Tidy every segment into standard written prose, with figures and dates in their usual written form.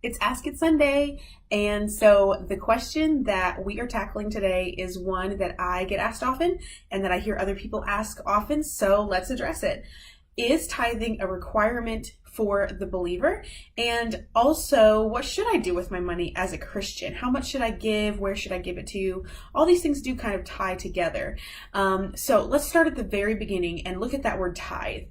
It's Ask It Sunday. And so the question that we are tackling today is one that I get asked often and that I hear other people ask often. So let's address it. Is tithing a requirement for the believer? And also, what should I do with my money as a Christian? How much should I give? Where should I give it to? All these things do kind of tie together. So let's start at the very beginning and look at that word tithe.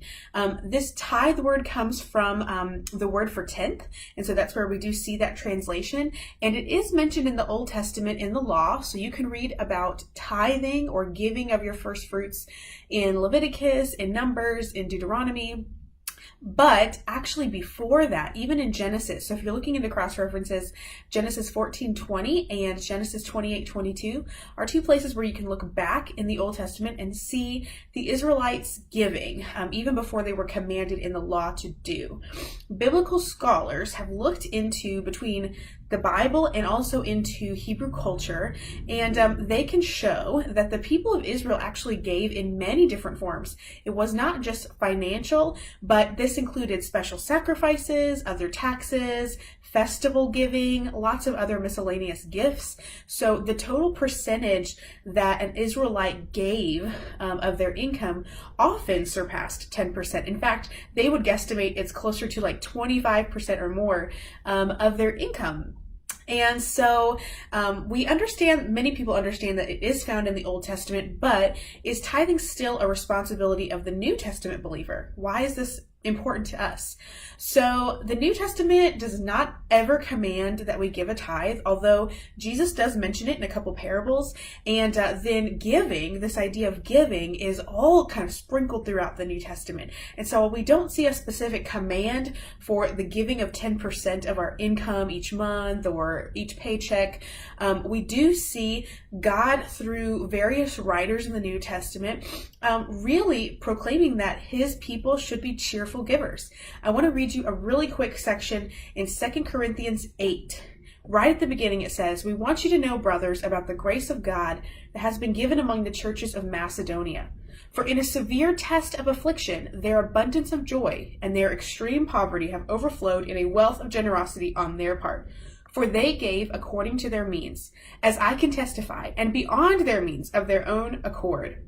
This tithe word comes from the word for tenth. And so that's where we do see that translation. And it is mentioned in the Old Testament in the law. So you can read about tithing or giving of your first fruits in Leviticus, in Numbers, in Deuteronomy. But actually before that, even in Genesis, so if you're looking into cross references, Genesis 14:20 and Genesis 28:22 are two places where you can look back in the Old Testament and see the Israelites giving, even before they were commanded in the law to do. Biblical scholars have looked into between the Bible and also into Hebrew culture, and they can show that the people of Israel actually gave in many different forms. It was not just financial, but this included special sacrifices, other taxes, festival giving, lots of other miscellaneous gifts. So the total percentage that an Israelite gave of their income often surpassed 10%. In fact, they would guesstimate it's closer to like 25% or more of their income. And so many people understand that it is found in the Old Testament, but is tithing still a responsibility of the New Testament believer? Why is this important to us? So the New Testament does not ever command that we give a tithe, although Jesus does mention it in a couple parables. And then giving, this idea of giving, is all kind of sprinkled throughout the New Testament. And so we don't see a specific command for the giving of 10% of our income each month or each paycheck. We do see God through various writers in the New Testament really proclaiming that his people should be cheerful givers. I want to read you a really quick section in 2 Corinthians 8. Right at the beginning it says, "We want you to know, brothers, about the grace of God that has been given among the churches of Macedonia. For in a severe test of affliction, their abundance of joy and their extreme poverty have overflowed in a wealth of generosity on their part. For they gave according to their means, as I can testify, and beyond their means of their own accord,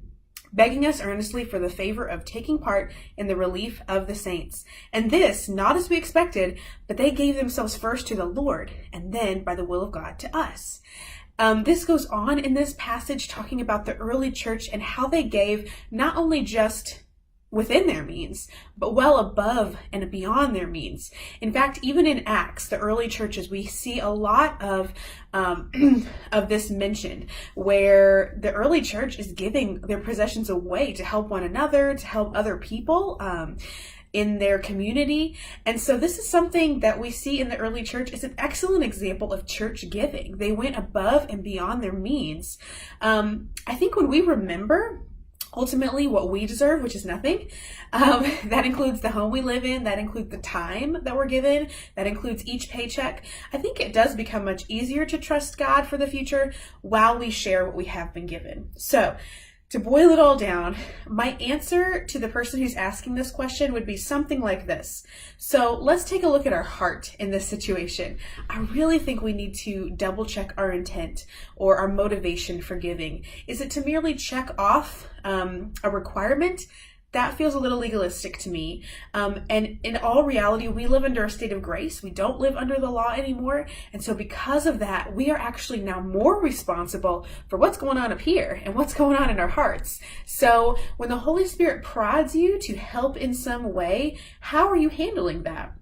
begging us earnestly for the favor of taking part in the relief of the saints. And this, not as we expected, but they gave themselves first to the Lord, and then, by the will of God, to us." This goes on in this passage talking about the early church and how they gave not only just within their means, but well above and beyond their means. In fact, even in Acts, the early churches, we see a lot of this mentioned, where the early church is giving their possessions away to help one another, to help other people in their community. And so this is something that we see in the early church is an excellent example of church giving. They went above and beyond their means. I think when we remember ultimately what we deserve, which is nothing. That includes the home we live in. That includes the time that we're given. That includes each paycheck. I think it does become much easier to trust God for the future while we share what we have been given. So to boil it all down, my answer to the person who's asking this question would be something like this. So let's take a look at our heart in this situation. I really think we need to double check our intent or our motivation for giving. Is it to merely check off a requirement? That feels a little legalistic to me. And in all reality, we live under a state of grace. We don't live under the law anymore. And so because of that, we are actually now more responsible for what's going on up here and what's going on in our hearts. So when the Holy Spirit prods you to help in some way, how are you handling that?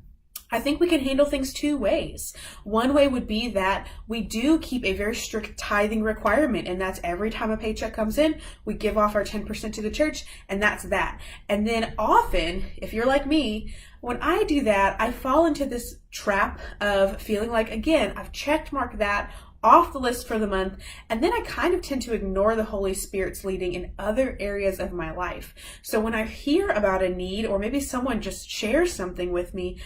I think we can handle things two ways. One way would be that we do keep a very strict tithing requirement, and that's every time a paycheck comes in, we give off our 10% to the church, and that's that. And then often, if you're like me, when I do that, I fall into this trap of feeling like, again, I've checked marked that off the list for the month, and then I kind of tend to ignore the Holy Spirit's leading in other areas of my life. So when I hear about a need, or maybe someone just shares something with me,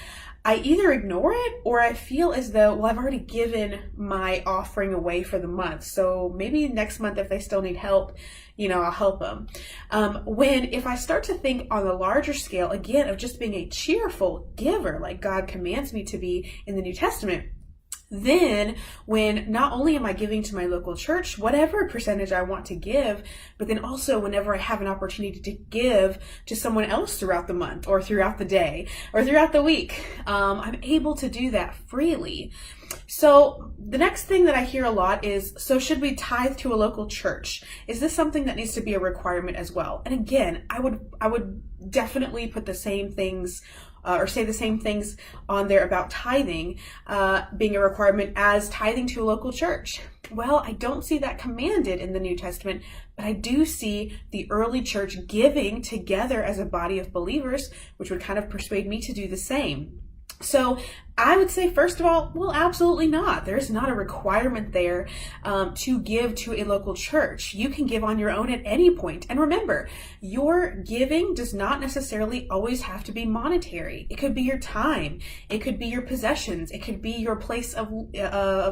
I either ignore it or I feel as though, well, I've already given my offering away for the month. So maybe next month, if they still need help, I'll help them. If I start to think on the larger scale, again, of just being a cheerful giver, like God commands me to be in the New Testament, then when not only am I giving to my local church, whatever percentage I want to give, but then also whenever I have an opportunity to give to someone else throughout the month or throughout the day or throughout the week, I'm able to do that freely. So the next thing that I hear a lot is, so should we tithe to a local church? Is this something that needs to be a requirement as well? And again, I would definitely put the same things or say the same things on there about tithing being a requirement as tithing to a local church. Well, I don't see that commanded in the New Testament, but I do see the early church giving together as a body of believers, which would kind of persuade me to do the same. So I would say, first of all, well, absolutely not. There's not a requirement there to give to a local church. You can give on your own at any point. And remember, your giving does not necessarily always have to be monetary. It could be your time. It could be your possessions. It could be your place of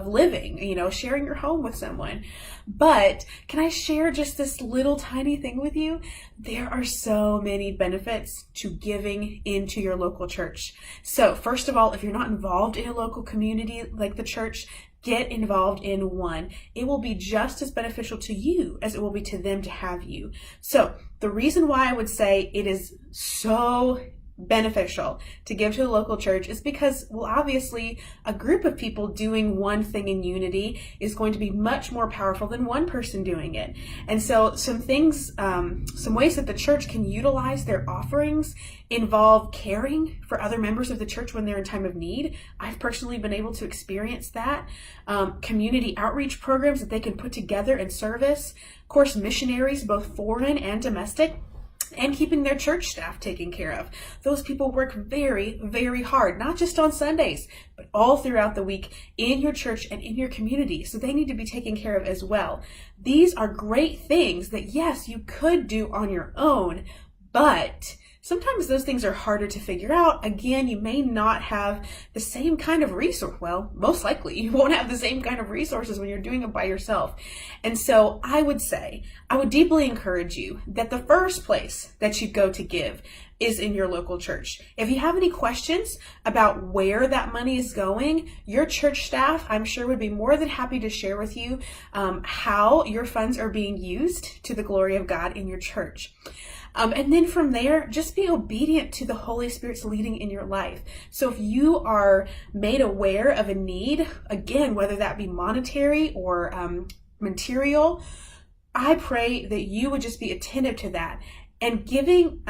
living, sharing your home with someone. But can I share just this little tiny thing with you? There are so many benefits to giving into your local church. So first of all, if you're not involved in a local community like the church, get involved in one. It will be just as beneficial to you as it will be to them to have you. So the reason why I would say it is so beneficial to give to a local church is because, well, obviously a group of people doing one thing in unity is going to be much more powerful than one person doing it. And so some ways that the church can utilize their offerings involve caring for other members of the church when they're in time of need. I've personally been able to experience that. Community outreach programs that they can put together and service. Of course, missionaries, both foreign and domestic, and keeping their church staff taken care of. Those people work very, very hard, not just on Sundays, but all throughout the week in your church and in your community. So they need to be taken care of as well. These are great things that, yes, you could do on your own, but sometimes those things are harder to figure out. Again, you may not have the same kind of resource. Well, most likely you won't have the same kind of resources when you're doing it by yourself. And so I would deeply encourage you that the first place that you go to give is in your local church. If you have any questions about where that money is going, your church staff, I'm sure, would be more than happy to share with you how your funds are being used to the glory of God in your church. And then from there, just be obedient to the Holy Spirit's leading in your life. So if you are made aware of a need, again, whether that be monetary or material, I pray that you would just be attentive to that. And giving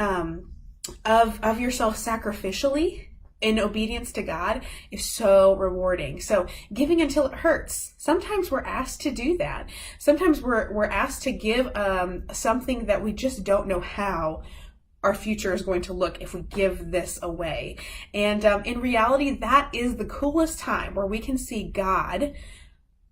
of yourself sacrificially in obedience to God is so rewarding. So giving until it hurts. Sometimes we're asked to do that. Sometimes we're asked to give something that we just don't know how our future is going to look if we give this away. And in reality, that is the coolest time where we can see God.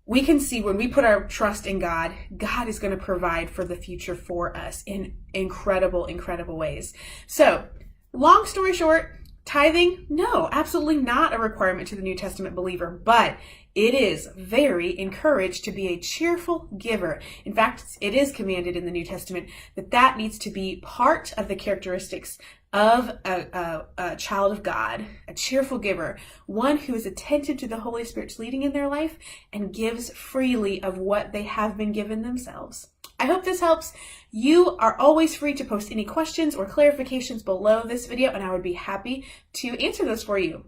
We can see when we put our trust in God, God is going to provide for the future for us in incredible, incredible ways. So long story short, tithing, no, absolutely not a requirement to the New Testament believer, but it is very encouraged to be a cheerful giver. In fact, it is commanded in the New Testament that needs to be part of the characteristics of a child of God, a cheerful giver, one who is attentive to the Holy Spirit's leading in their life and gives freely of what they have been given themselves. I hope this helps. You are always free to post any questions or clarifications below this video, and I would be happy to answer those for you.